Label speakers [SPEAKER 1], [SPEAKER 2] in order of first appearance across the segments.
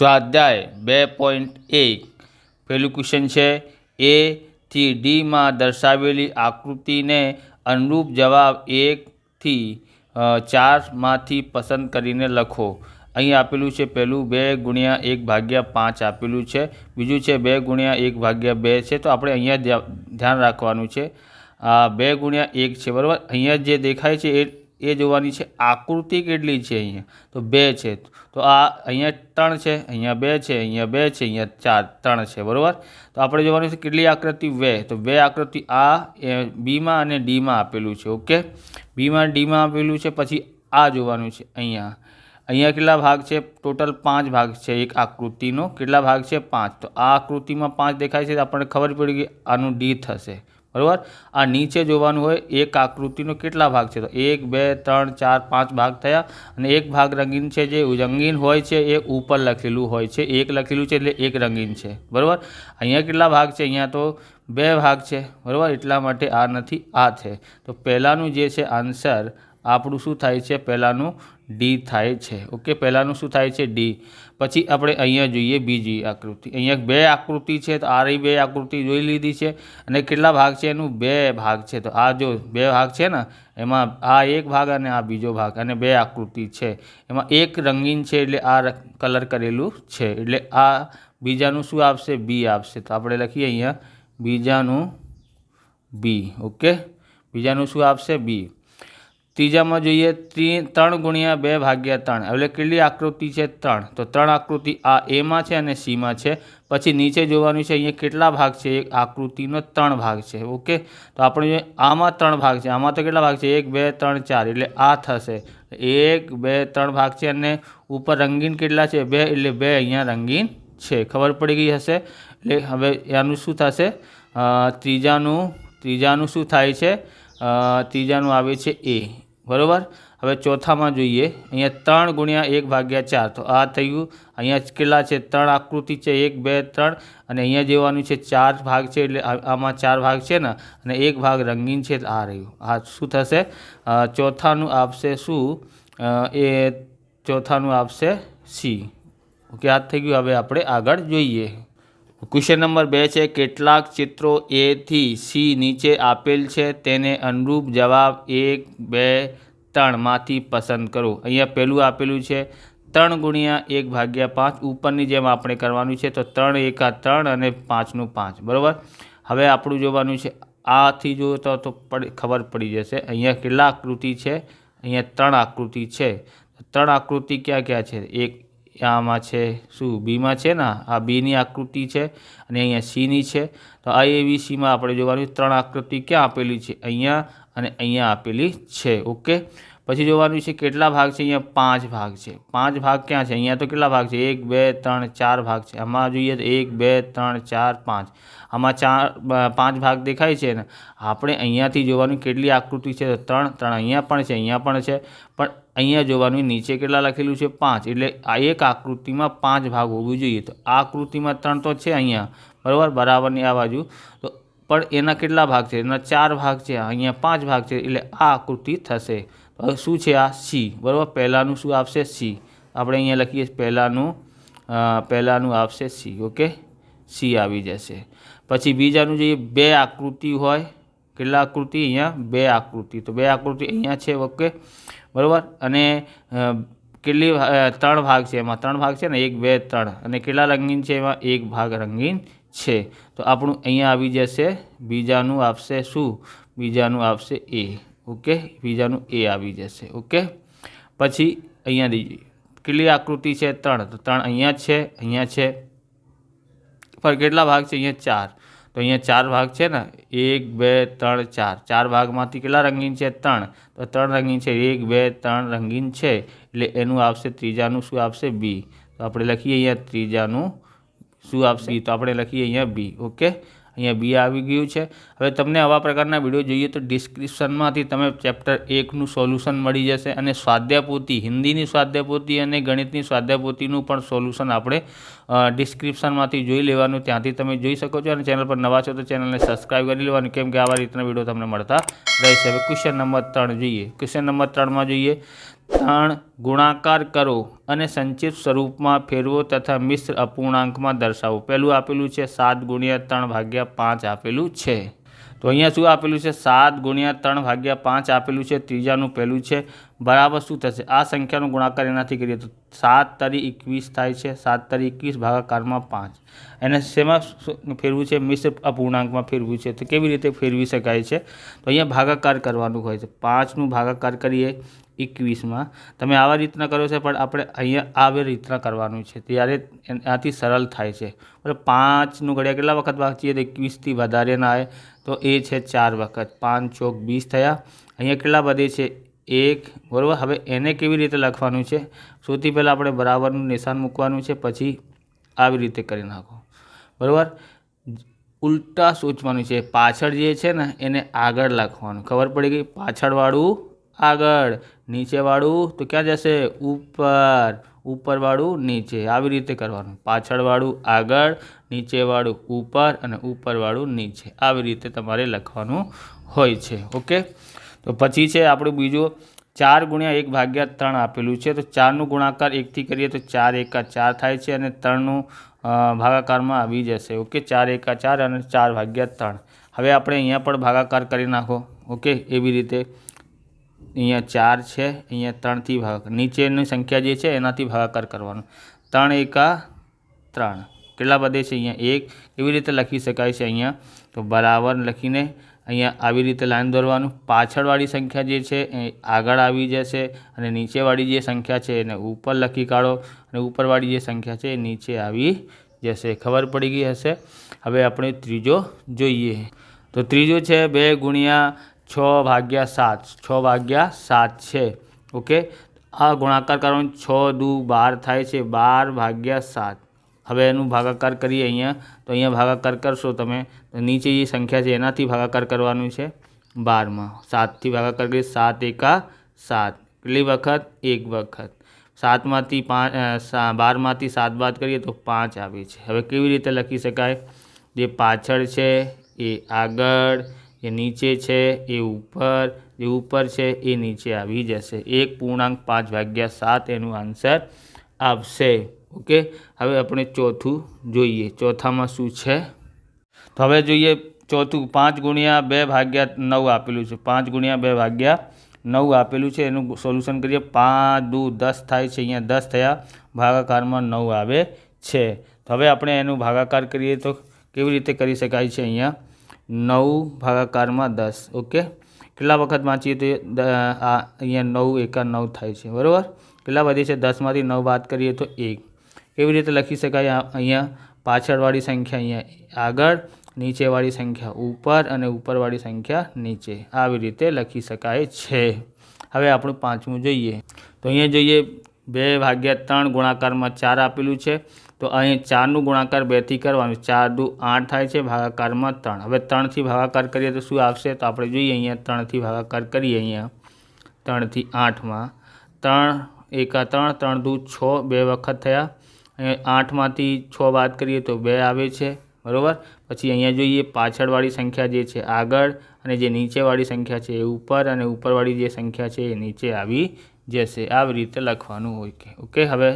[SPEAKER 1] સ્વાધ્યાય 2.1 પહેલું ક્વેશ્ચન છે એ થી ડી માં દર્શાવેલી આકૃતિને અનુરૂપ જવાબ 1 થી 4 માંથી પસંદ કરીને લખો। અહીં આપેલું છે પહેલું 2/1/5 આપેલું છે, બીજું છે 2/1/2 છે। તો આપણે અહીંયા ધ્યાન રાખવાનું છે આ 2/1 છે બરાબર। અહીંયા જે દેખાય છે એ જોવાની છે આકૃતિ કેટલી છે અહીંયા તો 2 છે, તો આ અહીંયા 3 છે, અહીંયા 2 છે, અહીંયા 2 છે, અહીંયા 3 છે બરાબર। તો આપણે જોવાનું છે કેટલી આકૃતિ 2, તો 2 આકૃતિ આ બી માં અને ડી માં આપેલું છે। ઓકે, બી માં ડી માં આપેલું છે, પછી આ જોવાનું છે અહીંયા કેટલા ભાગ છે, ટોટલ 5 ભાગ છે એક આકૃતિનો, કેટલા ભાગ છે 5। તો આ આકૃતિમાં 5 દેખાય છે તો આપણને ખબર પડી કે આનું ડી થશે બરાબર। આ નીચે જોવાનું હોય એક આકૃતિનો કેટલા ભાગ છે, તો 1 2 3 4 5 ભાગ થયા અને એક ભાગ રંગીન છે। જે રંગીન હોય છે એ ઉપર લખેલું હોય છે, એક લખેલું છે એટલે એક રંગીન છે બરાબર। અહીંયા કેટલા ભાગ છે, અહીંયા તો 2 ભાગ છે બરાબર, એટલા માટે આ નથી આ છે। તો પહેલાંનું જે છે આન્સર આપણું શું થાય છે, પહેલાંનું ડી થાય છે। ઓકે, પહેલાંનું શું થાય છે ડી। પછી આપણે અહીંયા જોઈએ બીજી આકૃતિ, અહીંયા 2 આકૃતિ છે તો આ રહી 2 આકૃતિ જોઈ લીધી છે અને કેટલા ભાગ છે એનું 2 ભાગ છે। તો આ જો 2 ભાગ છે ને એમાં આ એક ભાગ અને આ બીજો ભાગ અને 2 આકૃતિ છે, એમાં એક રંગીન છે એટલે આ કલર કરેલું છે એટલે આ બીજાનું શું આવશે બી આવશે। તો આપણે લખીએ અહીંયા બીજાનું બી। ઓકે, બીજાનું શું આવશે બી। ત્રીજામાં જોઈએ 3/2/3 એટલે કેટલી આકૃતિ છે 3, તો 3 આકૃતિ આ એ માં છે અને સી માં છે। પછી નીચે જોવાનું છે અહીંયા કેટલા ભાગ છે, એક આકૃતિનો 3 ભાગ છે। ઓકે, તો આપણે આમાં 3 ભાગ છે, આમાં તો કેટલા ભાગ છે 1 2 3 4 એટલે આ થશે 1 2 3 ભાગ છે અને ઉપર રંગીન કેટલા છે 2 એટલે 2 અહીંયા રંગીન છે, ખબર પડી ગઈ હશે। એટલે હવે આનું શું થશે, ત્રીજાનું શું થાય છે, ત્રીજાનું આવે છે એ બરાબર। હવે ચોથામાં જોઈએ અહીંયા 3/1/4 તો આ થયું, અહીંયા કેટલા છે 3 આકૃતિ છે 1 2 3 અને અહીંયા જોવાનું છે 4 ભાગ છે એટલે આમાં 4 ભાગ છે ને અને એક ભાગ રંગીન છે આ રહ્યું, આ શું થશે ચોથાનું આપશે શું એ ચોથાનું આપશે સી। ઓકે, આ થઈ ગયું। હવે આપણે આગળ જોઈએ ક્વેશ્ચન નંબર 2 છે કેટલાક ચિત્રો એ થી સી નીચે આપેલ છે તેને અનુરૂપ જવાબ 1 2 3 માંથી પસંદ કરો। અહીંયા પહેલું આપેલું છે 3/1/5 ઉપરની જેમ આપણે કરવાનું છે, તો 3 1 3 અને 5 5 બરાબર। હવે આપણું જોવાનું છે આથી જો તો ખબર પડી જશે અહીંયા કેટલા આકૃતિ છે, અહીંયા 3 આકૃતિ છે। 3 આકૃતિ ક્યાં ક્યાં છે, એક આમાં છે શું બીમાં છે ને આ બીની આકૃતિ છે અને અહીંયા સીની છે। તો આ એબીસીમાં આપણે જોવાનું 3 આકૃતિ ક્યાં આપેલી છે, અહીંયા અને અહીંયા આપેલી છે। ઓકે, પછી જોવાનું છે કેટલા ભાગ છે, અહીંયા 5 ભાગ છે। 5 ભાગ ક્યાં છે, અહીંયા તો કેટલા ભાગ છે 1 2 3 4 ભાગ છે। આમાં જોઈએ તો 1 2 3 4 5, આમાં 5 ભાગ દેખાય છે ને। આપણે અહીંયાથી જોવાનું કેટલી આકૃતિ છે, તો 3 અહીંયા પણ છે, અહીંયા પણ છે, પણ અહીંયા જોવાનું નીચે કેટલા લખેલું છે 5 એટલે આ એક આકૃતિમાં 5 ભાગ હોવું જોઈએ। તો આ આકૃતિમાં 3 તો છે અહીંયા બરાબર, બરાબરની આ બાજુ, તો પણ એના કેટલા ભાગ છે, એના 4 ભાગ છે, અહીંયા 5 ભાગ છે એટલે આ આકૃતિ થશે। હવે શું છે આ સી બરાબર, પહેલાંનું શું આવશે સી। આપણે અહીંયા લખીએ પહેલાંનું આવશે સી। ઓકે, સી આવી જશે। પછી બીજાનું જોઈએ 2 આકૃતિ હોય, કેટલા આકૃતિ અહીંયા 2 આકૃતિ, તો 2 આકૃતિ અહીંયા છે ઓકે બરાબર। અને કેટલી 3 ભાગ છે, એમાં 3 ભાગ છે ને 1 2 3 અને કેટલા રંગીન છે, એમાં એક ભાગ રંગીન છે। તો આપણું અહીંયા આવી જશે બીજાનું આવશે શું, બીજાનું આવશે એ। ઓકે, બીજાનું એ આવી જશે। ઓકે, પછી અહીંયા દીધી કેટલી આકૃતિ છે 3, તો 3 અહીંયા છે, અહીંયા છે, પણ કેટલા ભાગ છે અહીંયા 4, તો અહીંયા 4 ભાગ છે ને 1 2 3 4, 4 ભાગમાંથી કેટલા રંગીન છે 3, તો 3 રંગીન છે 1 2 3 રંગીન છે એટલે એનું આવશે ત્રીજાનું શું આવશે બી। તો આપણે લખીએ અહીંયા ત્રીજાનું શું આવશે, તો આપણે લખીએ અહીંયા બી। ઓકે, અહીંયા બી આવી ગયું છે। હવે તમને આવા પ્રકારના વિડીયો જોઈએ તો ડિસ્ક્રિપ્શનમાંથી તમે ચેપ્ટર 1નું સોલ્યુશન મળી જશે અને સ્વાધ્યાયપોથી, હિન્દીની સ્વાધ્યાયપોથી અને ગણિતની સ્વાધ્યાયપોથીનું પણ સોલ્યુશન આપણે ડિસ્ક્રિપ્શનમાંથી જોઈ લેવાનું, ત્યાંથી તમે જોઈ શકો છો। અને ચેનલ પર નવા છો તો ચેનલને સબસ્ક્રાઈબ કરી લેવાનું, કેમ કે આવા રીતના વિડીયો તમને મળતા રહેશે। હવે ક્વેશ્ચન નંબર 3 જોઈએ। ક્વેશ્ચન નંબર 3માં જોઈએ 3 ગુણાકાર કરો અને સંચિત સ્વરૂપમાં ફેરવો તથા મિશ્ર અપૂર્ણાંકમાં દર્શાવો। પહેલું આપેલું છે 7 ગુણ્યા 3 ભાગ્યા 5 આપેલું છે। તો અહીંયા શું આપેલું છે 7 ગુણ્યા 3 ભાગ્યા 5 આપેલું છે। ત્રીજાનું પહેલું છે બરાબર શું થશે આ સંખ્યાનો ગુણાકાર એનાથી કરીએ તો 7 તરી 21 થાય છે। 7 તરી 21 ભાગાકારમાં 5 એને શેમાં ફેરવું છે મિશ્ર અપૂર્ણાંકમાં ફેરવું છે। તો કેવી રીતે ફેરવી શકાય છે તો અહીંયા ભાગાકાર કરવાનું હોય છે। 5નું ભાગાકાર કરીએ 21માં તમે આવા રીતના કરો છો પણ આપણે અહીંયા આવી રીતના કરવાનું છે ત્યારે આથી સરળ થાય છે। બરાબર 5નું ઘડિયા કેટલા વખત વાંચીએ તો 21થી વધારે ના આવે તો એ છે 4 વખત 5 ચોક 20 થયા। અહીંયા કેટલા વધે છે 1 બરાબર। હવે એને કેવી રીતે લખવાનું છે સૌથી પહેલાં આપણે બરાબરનું નિશાન મૂકવાનું છે પછી આવી રીતે કરી નાખો બરાબર। ઉલટા સોચવાનું છે પાછળ જે છે ને એને આગળ લખવાનું ખબર પડી ગઈ। પાછળવાળું આગળ નીચેવાળું તો ક્યાં જશે ઉપર ઉપરવાળું નીચે આવી રીતે કરવાનું। પાછળવાળું આગળ નીચેવાળું ઉપર અને ઉપરવાળું નીચે આવી રીતે તમારે લખવાનું હોય છે। ઓકે તો પછી છે આપણું બીજું 4 ગુણ્યા 1 ભાગ્યા 3 આપેલું છે। તો 4નું ગુણાકાર 1થી કરીએ તો 4 એકા 4 થાય છે અને 3નું ભાગાકારમાં આવી જશે। ઓકે 4 એકા 4 અને 4 ભાગ્યા 3 હવે આપણે અહીંયા પણ ભાગાકાર કરી નાખો। ઓકે એવી રીતે અહીંયા 4 છે અહીંયા 3થી ભાગાકાર નીચેની સંખ્યા જે છે એનાથી ભાગાકાર કરવાનો 3 એકા 3 કેટલા વધે છે અહીંયા 1 એવી રીતે લખી શકાય છે અહીંયા તો બરાબર લખીને અહીંયા આવી રીતે લાઈન દોરવાનું। પાછળવાળી સંખ્યા જે છે એ આગળ આવી જશે અને નીચેવાળી જે સંખ્યા છે એને ઉપર લખી કાઢો અને ઉપરવાળી જે સંખ્યા છે એ નીચે આવી જશે। ખબર પડી ગઈ હશે। હવે આપણે ત્રીજો જોઈએ તો ત્રીજો છે 2 ગુણ્યા 6 ભાગ્યા 7 6 ભાગ્યા 7 છે। ઓકે આ ગુણાકાર કરવાનો 6 દુ 12 થાય છે 12 ભાગ્યા 7 હવે એનું ભાગાકાર કરીએ અહીંયા તો અહીંયા ભાગાકાર કરશો તમે તો નીચે જે સંખ્યા છે એનાથી ભાગાકાર કરવાનું છે 12માં 7થી ભાગાકાર કરીએ 7 એકા 7 કેટલી વખત 1 વખત 7માંથી 5 12માંથી 7 બાદ કરીએ તો 5 આવે છે। હવે કેવી રીતે લખી શકાય જે પાછળ છે એ આગળ એ નીચે છે એ ઉપર જે ઉપર છે એ નીચે આવી જશે। 1.5 ભાગ્યા 7 એનું આન્સર આવશે। ઓકે હવે આપણે ચોથું જોઈએ ચોથામાં શું છે તો હવે જોઈએ ચોથું 5 ગુણ્યા 2 ભાગ્યા 9 આપેલું છે। 5 ગુણ્યા 2 ભાગ્યા 9 આપેલું છે એનું સોલ્યુશન કરીએ 5 દુ 10 થાય છે અહીંયા 10 થયા ભાગાકારમાં 9 આવે છે। તો હવે આપણે એનું ભાગાકાર કરીએ તો કેવી રીતે કરી શકાય છે અહીંયા 9 ભાગાકારમાં 10 ઓકે કેટલા વખત વાંચીએ તો અહીંયા 9 એકા 9 થાય છે બરાબર। કેટલા વધે છે 10માંથી 9 બાદ કરીએ તો 1 કેવી રીતે લખી શકાય અહીંયા પાછળવાળી સંખ્યા અહીંયા આગળ નીચેવાળી સંખ્યા ઉપર અને ઉપરવાળી સંખ્યા નીચે આવી રીતે લખી શકાય છે। હવે આપણું પાંચમું જોઈએ તો અહીંયા જોઈએ 2 ભાગ્યા 3 ગુણાકારમાં 4 આપેલું છે તો અહીં 4નું ગુણાકાર 2થી કરવાનું 4 દુ 8 થાય છે ભાગાકારમાં 3 હવે 3થી ભાગાકાર કરીએ તો શું આવશે તો આપણે જોઈએ અહીંયા 3થી ભાગાકાર કરીએ અહીંયા 3થી 8માં 3 એકા 3 3 દુ 6 2 વખત થયા 8માંથી 6 બાદ કરીએ તો 2 આવે છે બરાબર। પછી અહીંયા જોઈએ પાછળવાળી સંખ્યા જે છે આગળ અને જે નીચેવાળી સંખ્યા છે એ ઉપર અને ઉપરવાળી જે સંખ્યા છે એ નીચે આવી જશે। આવી રીતે લખવાનું હોય કે ઓકે હવે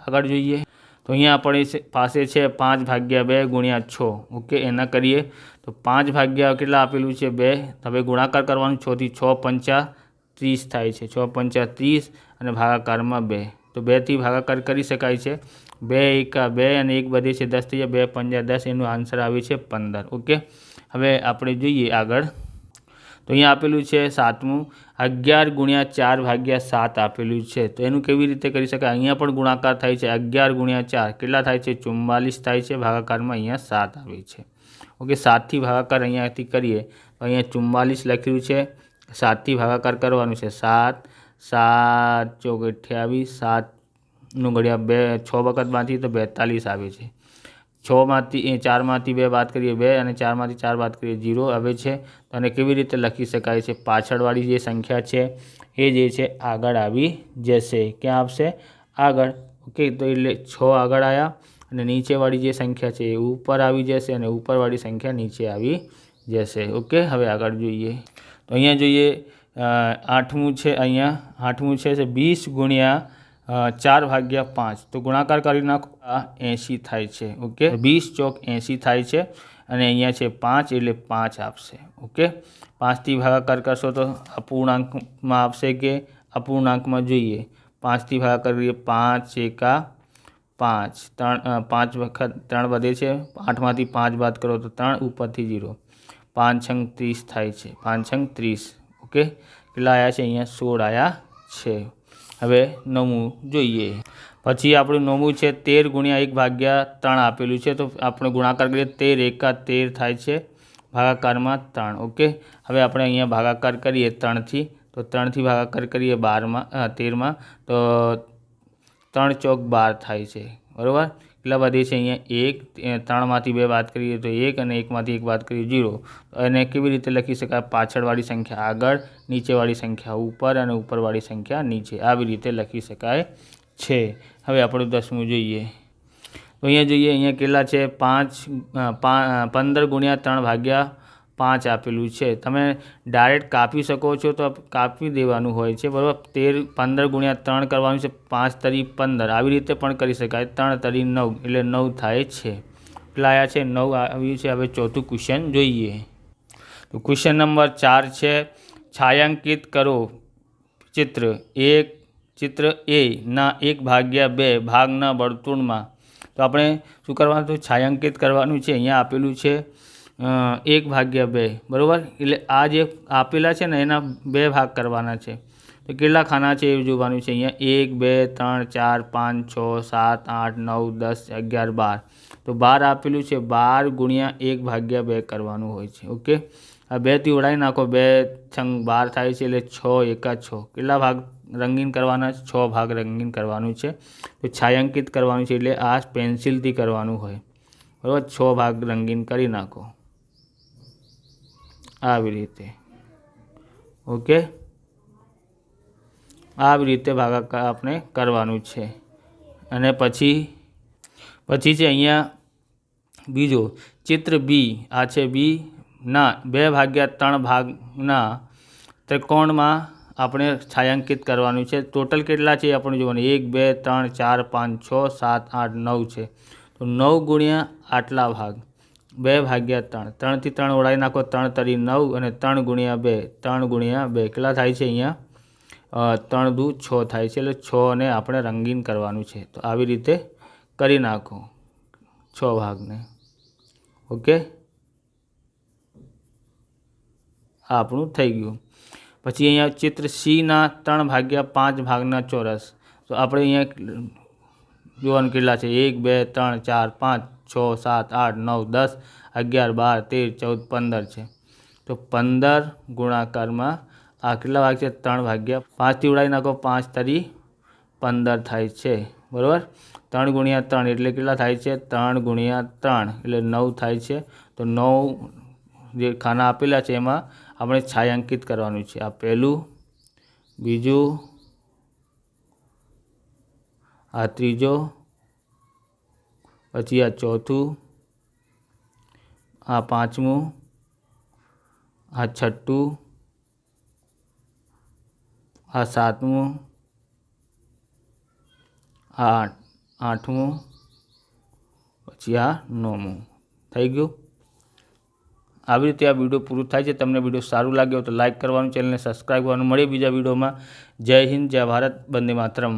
[SPEAKER 1] આગળ જોઈએ તો અહીંયા આપણી પાસે છે 5 ભાગ્યા 2 ગુણ્યા 6 ઓકે એના કરીએ તો 5 ભાગ્યા કેટલા આપેલું છે 2 હવે ગુણાકાર કરવાનું 6થી 6 પંચા 30 થાય છે 6 પંચા 30 અને ભાગાકારમાં 2 તો 2થી ભાગાકાર કરી શકાય છે 2 એકા 2 અને 1 વધે છે 10 થઈ જાય 2 પંજા 10 એનું આન્સર આવે છે 15 ઓકે હવે આપણે જોઈએ આગળ તો અહીંયા આપેલું છે 7મું 11 ગુણ્યા 4 ભાગ્યા 7 આપેલું છે તો એનું કેવી રીતે કરી શકાય અહીંયા પણ ગુણાકાર થાય છે 11 ગુણ્યા 4 કેટલા થાય છે 44 થાય છે ભાગાકારમાં અહીંયા 7 આવે છે ઓકે 7થી ભાગાકાર અહીંયાથી કરીએ તો અહીંયા 44 લખ્યું છે 7થી ભાગાકાર કરવાનું છે 7 7 ચોક 28 7નું ઘડિયા 2 6 વખત બાંધીએ તો 42 આવે છે 4માંથી 2 બાદ કરીએ 2 અને 4માંથી 4 બાદ કરીએ 0 આવે છે તો અને કેવી રીતે લખી શકાય છે પાછળવાળી જે સંખ્યા છે એ જે છે આગળ આવી જશે ક્યાં આવશે આગળ ઓકે તો એટલે 6 આગળ આવ્યા અને નીચેવાળી જે સંખ્યા છે એ ઉપર આવી જશે અને ઉપરવાળી સંખ્યા નીચે આવી જશે ઓકે હવે આગળ જોઈએ તો અહીંયા જોઈએ આઠમું છે અહીંયા, આઠમું છે 20 ગુણ્યા 4/5, તો ગુણાકાર કરી નાખો, આ 80 થાય છે. ઓકે, 20 ચોક 80 થાય છે અને અહીંયા છે 5 એટલે 5 આપશે. ઓકે, 5થી ભાગાકાર કરશો તો અપૂર્ણાંકમાં આપશે કે અપૂર્ણાંકમાં જોઈએ. 5થી ભાગાકાર કરીએ, 5 એકા 5, 5 વખત 3 વધે છે, 8માંથી 5 બાદ કરો તો 3, ઉપરથી 0, 5 છંગ 30 થાય છે, 5 છંગ 30. ઓકે, કેટલા આવ્યા છે અહીંયા? 16 આવ્યા છે. હવે નવમું જોઈએ. પછી આપણું નવમું છે 13 ગુણ્યા 1/3 આપેલું છે, તો આપણે ગુણાકાર કરીએ, 13 એકા 13 થાય છે, ભાગાકારમાં 3. ઓકે, હવે આપણે અહીંયા ભાગાકાર કરીએ 3થી, તો 3થી ભાગાકાર કરીએ 13માં, તો 3 ચોક 12 થાય છે. બરાબર, કેટલા વધે છે અહીંયા? 1, 3માંથી 2 બાદ કરીએ તો 1 અને 1માંથી 1 બાદ કરીએ 0. અને કેવી રીતે લખી શકાય? પાછળવાળી સંખ્યા આગળ, નીચેવાળી સંખ્યા ઉપર અને ઉપરવાળી સંખ્યા નીચે, આવી રીતે લખી શકાય છે. હવે આપણું 10મું જોઈએ. તો અહીંયા જોઈએ, અહીંયા કેટલા છે? 15 ગુણ્યા 3/5 આપેલું છે. તમે ડાયરેક્ટ કાપી શકો છો તો કાપી દેવાનું હોય છે. બરાબર, 15 ગુણ્યા 3 કરવાનું છે, 5 તરી 15, આવી રીતે પણ કરી શકાય. 3 તરી 9 એટલે 9 થાય છે. કેટલા આવ્યા છે? 9 આવ્યું છે. હવે ચોથું ક્વેશ્ચન જોઈએ. તો ક્વેશ્ચન નંબર 4 છે, છાયાંકિત કરો ચિત્ર એ ના 1/2 ભાગના વર્તુળમાં. તો આપણે શું કરવાનું? તો છાયાંકિત કરવાનું છે. અહીંયા આપેલું છે 1/2, બરાબર, એટલે આ જે આપેલા છે ને એના 2 ભાગ કરવાના છે. તો કેટલા ખાના છે એ જોવાનું છે. અહીંયા 1, 2, 3, 4, 5, 6, 7, 8, 9, 10, 11, 12. તો 12 આપેલું છે, 12 ગુણ્યા 1/2 કરવાનું હોય છે. ઓકે, આ 2થી ઉડાવી નાખો, 2 છંગ 12 થાય છે, એટલે 6 એકા 6. કેટલા ભાગ રંગીન કરવાના? 6 ભાગ રંગીન કરવાનું છે. તો છાયાંકિત કરવાનું છે, એટલે આ પેન્સિલથી કરવાનું હોય. બરાબર, 6 ભાગ રંગીન કરી નાખો આવી રીતે. ઓકે, આવી રીતે ભાગાકાર આપણે કરવાનું છે. અને પછી છે અહીંયા બીજો ચિત્ર બી. આ છે બી ના 2/3 ભાગના ત્રિકોણમાં આપણે છાયાંકિત કરવાનું છે. ટોટલ કેટલા છે એ આપણે જોવાનું. 1, 2, 3, 4, 5, 6, 7, 8, 9 છે. તો 9 ગુણ્યા આટલા ભાગ, 2/3, 3થી 3 ઉડાવી નાખો, 3 તરી 9 અને 3 ગુણ્યા 2, 3 ગુણ્યા 2 કેટલા થાય છે અહીંયા? 3 દુ 6 થાય છે, એટલે 6 ને આપણે રંગીન કરવાનું છે. તો આવી રીતે કરી નાખો 6 ભાગને. ઓકે, આપણું થઈ ગયું. પછી અહીંયા ચિત્ર સીના 3/5 ભાગના ચોરસ. તો આપણે અહીંયા જોવાનું કેટલા છે? 1, 2, 3, 4, 5, 6, 7, 8, 9, 10, 11, 12, 13, 14, 15 છે. તો 15 ગુણાકારમાં આ કેટલા ભાગ છે? 3/5થી ઉડાવી નાખો, 5 તરી 15 થાય છે. બરાબર, 3 ગુણ્યા 3 એટલે કેટલા થાય છે? 3 ગુણ્યા 3 એટલે 9 થાય છે. તો 9 જે ખાના આપેલા છે એમાં આપણે છાયાંકિત કરવાનું છે. આ પહેલું, બીજું, આ ત્રીજો, પછી આ ચોથું, આ પાંચમું, આ છઠ્ઠું, આ સાતમું, આ આઠમું, પછી આ નવમું. થઈ ગયું. આવી રીતે આ વિડીયો પૂરું થાય છે. તમને વિડીયો સારું લાગ્યો તો લાઇક કરવાનું, ચેનલને સબસ્ક્રાઈબ કરવાનું. મળીએ બીજા વિડીયોમાં. જય હિન્દ, જય ભારત, વંદે માતરમ.